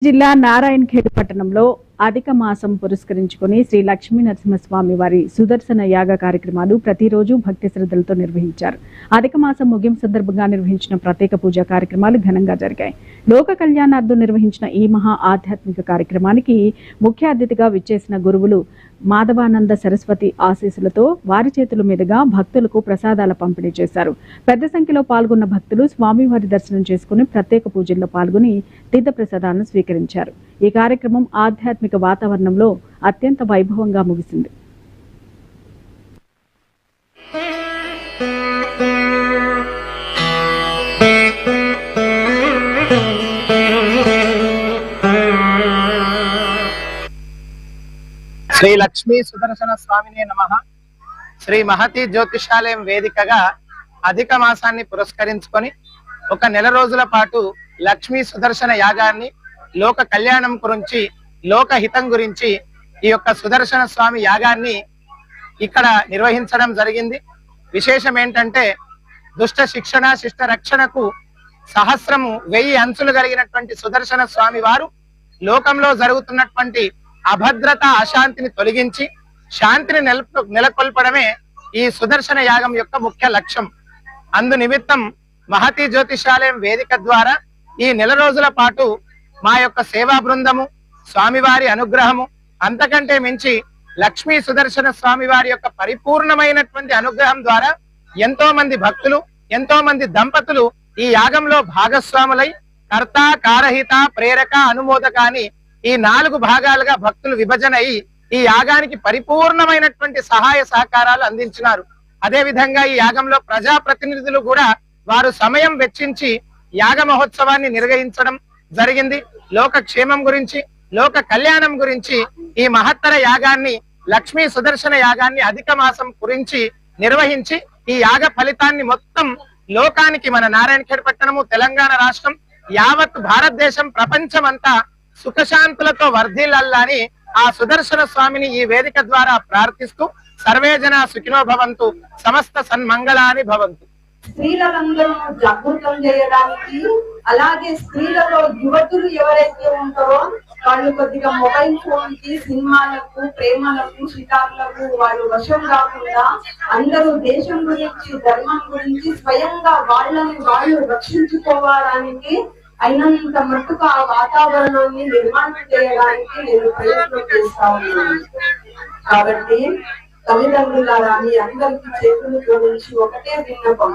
జిల్లా నారాయణఖేడ్ పట్టణంలో అధిక మాసం పురస్కరించుకుని శ్రీ లక్ష్మీ నరసింహస్వామి వారి సుదర్శన యాగ కార్యక్రమాలు ప్రతిరోజు భక్తి శ్రద్ధలతో నిర్వహించారు. అధిక మాసం ముగింపు సందర్భంగా నిర్వహించిన ప్రత్యేక పూజా కార్యక్రమాలు ఘనంగా జరిగాయి. లోక కళ్యాణార్థం నిర్వహించిన ఈ మహా ఆధ్యాత్మిక కార్యక్రమానికి ముఖ్య అతిథిగా విచ్చేసిన గురువులు మాధవానంద సరస్వతి ఆశీస్సులతో వారి చేతుల మీదుగా భక్తులకు ప్రసాదాల పంపిణీ చేశారు. పెద్ద సంఖ్యలో పాల్గొన్న భక్తులు స్వామివారి దర్శనం చేసుకుని ప్రత్యేక పూజల్లో పాల్గొని తీర్థ ప్రసాదాలను స్వీకరించారు. ఈ కార్యక్రమం ఆధ్యాత్మిక వాతావరణంలో అత్యంత వైభవంగా ముగిసింది. శ్రీ లక్ష్మీ సుదర్శన స్వామినే నమః. శ్రీ మహతి జ్యోతిషాలయం వేదికగా అధిక మాసాన్ని పురస్కరించుకొని ఒక నెల రోజుల పాటు లక్ష్మీ సుదర్శన యాగాన్ని లోక కళ్యాణం గురించి, లోక హితం గురించి ఈ యొక్క సుదర్శన స్వామి యాగాన్ని ఇక్కడ నిర్వహించడం జరిగింది. విశేషం ఏంటంటే దుష్ట శిక్షణ శిష్ట రక్షణకు సహస్రము 1000 అంచులు కలిగినటువంటి సుదర్శన స్వామి వారు లోకంలో జరుగుతున్నటువంటి అభద్రత అశాంతిని తొలగించి శాంతిని నెలకొల్పడమే ఈ సుదర్శన యాగం యొక్క ముఖ్య లక్ష్యం. అందు నిమిత్తం మహతి జ్యోతిషాలయం వేదిక ద్వారా ఈ నెల రోజుల పాటు మా యొక్క సేవా బృందము, స్వామివారి అనుగ్రహము, అంతకంటే మించి లక్ష్మీ సుదర్శన స్వామి వారి యొక్క పరిపూర్ణమైనటువంటి అనుగ్రహం ద్వారా ఎంతో మంది భక్తులు, ఎంతో మంది దంపతులు ఈ యాగంలో భాగస్వాములై కర్త, కారహిత, ప్రేరక, అనుమోదక అని ఈ 4 భాగాలుగా భక్తులు విభజన అయి ఈ యాగానికి పరిపూర్ణమైనటువంటి సహాయ సహకారాలు అందించినారు. అదే విధంగా ఈ యాగంలో ప్రజా ప్రతినిధులు కూడా వారు సమయం వెచ్చించి యాగ మహోత్సవాన్ని నిర్వహించడం జరిగింది. లోక క్షేమం గురించి, లోక కళ్యాణం గురించి ఈ మహత్తర యాగాన్ని, లక్ష్మీ సుదర్శన యాగాన్ని అధిక మాసం గురించి నిర్వహించి ఈ యాగ ఫలితాన్ని మొత్తం లోకానికి, మన నారాయణఖేడ్ పట్టణము, తెలంగాణ రాష్ట్రం, యావత్ భారతదేశం, ప్రపంచం అంతా సుఖశాంతులతో వర్ధిల్లాలని ఆ సుదర్శన స్వామిని ఈ వేదిక ద్వారా ప్రార్థిస్తూ సర్వే జన సుఖినో భవంతు, సమస్త సన్మంగళాని భవంతు. స్త్రీలందరూ జాగృతం చేయడానికి, అలాగే స్త్రీలలో యువతులు ఎవరైతే ఉంటారో వాళ్ళు కొద్దిగా మొబైల్ ఫోన్ కి, సినిమాలకు, ప్రేమలకు, షికార్లకు వాళ్ళు వశం కాకుండా అందరూ దేశం గురించి, ధర్మం గురించి స్వయంగా వాళ్ళని వాళ్ళు రక్షించుకోవడానికి అయినంత మట్టుకు ఆ వాతావరణాన్ని నిర్మాణం చేయడానికి నేను ప్రయత్నం చేస్తా ఉన్నాను. కాబట్టి తల్లిదండ్రులారా, మీ అందరికీ చేతులు జోడించి ఒకటే విన్నపం,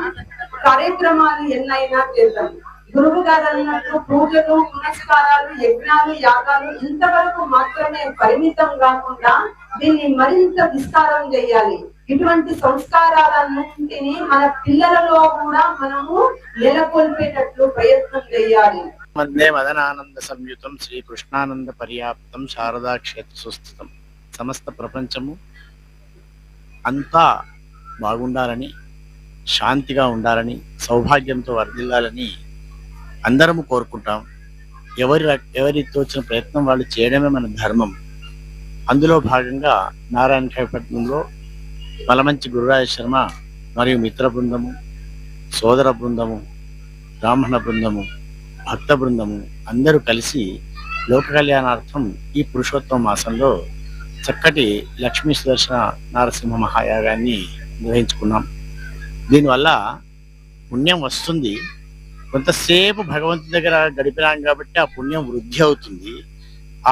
కార్యక్రమాలు ఎన్నైనా చేద్దాం. గురువు గారు అన్నట్టు పూజలు, పునస్కారాలు, యజ్ఞాలు, యాగాలు ఇంతవరకు మాత్రమే పరిమితం కాకుండా దీన్ని మరింత విస్తారం చేయాలి. ఇటువంటి సంస్కారాలన్నింటినీ మన పిల్లలలో కూడా మనము నెలకొల్పేటట్లు ప్రయత్నం చేయాలి. వందే మదనానంద సంయుతం శ్రీ కృష్ణానంద పర్యాప్తం శారదా క్షేత్ర సుస్థితం. సమస్త ప్రపంచము అంతా బాగుండాలని, శాంతిగా ఉండాలని, సౌభాగ్యంతో వర్ధిల్లాలని అందరము కోరుకుంటాం. ఎవరి తోచిన ప్రయత్నం వాళ్ళు చేయడమే మన ధర్మం. అందులో భాగంగా నారాయణఖేడ్ పట్టణంలో మలమంచి గురురాజ శర్మ మరియు మిత్ర బృందము, సోదర బృందము, బ్రాహ్మణ బృందము, భక్త బృందము అందరూ కలిసి లోక కళ్యాణార్థం ఈ పురుషోత్తమ మాసంలో చక్కటి లక్ష్మీ సుదర్శన నారసింహ మహాయాగాన్ని నిర్వహించుకున్నాం. దీనివల్ల పుణ్యం వస్తుంది. కొంతసేపు భగవంతుడి దగ్గర గడిపినాం కాబట్టి ఆ పుణ్యం వృద్ధి అవుతుంది.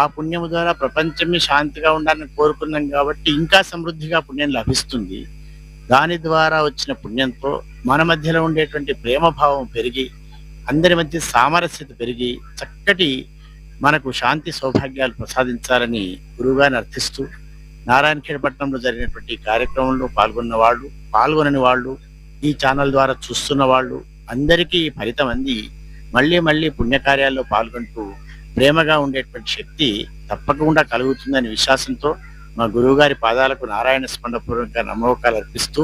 ఆ పుణ్యం ద్వారా ప్రపంచమే శాంతిగా ఉండాలని కోరుకున్నాం కాబట్టి ఇంకా సమృద్ధిగా పుణ్యం లభిస్తుంది. దాని ద్వారా వచ్చిన పుణ్యంతో మన మధ్యలో ఉండేటువంటి ప్రేమభావం పెరిగి, అందరి మధ్య సామరస్యత పెరిగి చక్కటి మనకు శాంతి సౌభాగ్యాలు ప్రసాదించాలని గురువుగారిని అర్థిస్తూ, నారాయణఖేడ్ పట్టణంలో జరిగినటువంటి కార్యక్రమంలో పాల్గొన్న వాళ్ళు, పాల్గొనని వాళ్ళు, ఈ ఛానల్ ద్వారా చూస్తున్న వాళ్ళు అందరికీ ఫలితం అంది మళ్ళీ మళ్ళీ పుణ్యకార్యాల్లో పాల్గొంటూ ప్రేమగా ఉండేటువంటి శక్తి తప్పకుండా కలుగుతుందనే విశ్వాసంతో మా గురువు గారి పాదాలకు నారాయణ స్మరణపూర్వక నమోకాలు అర్పిస్తూ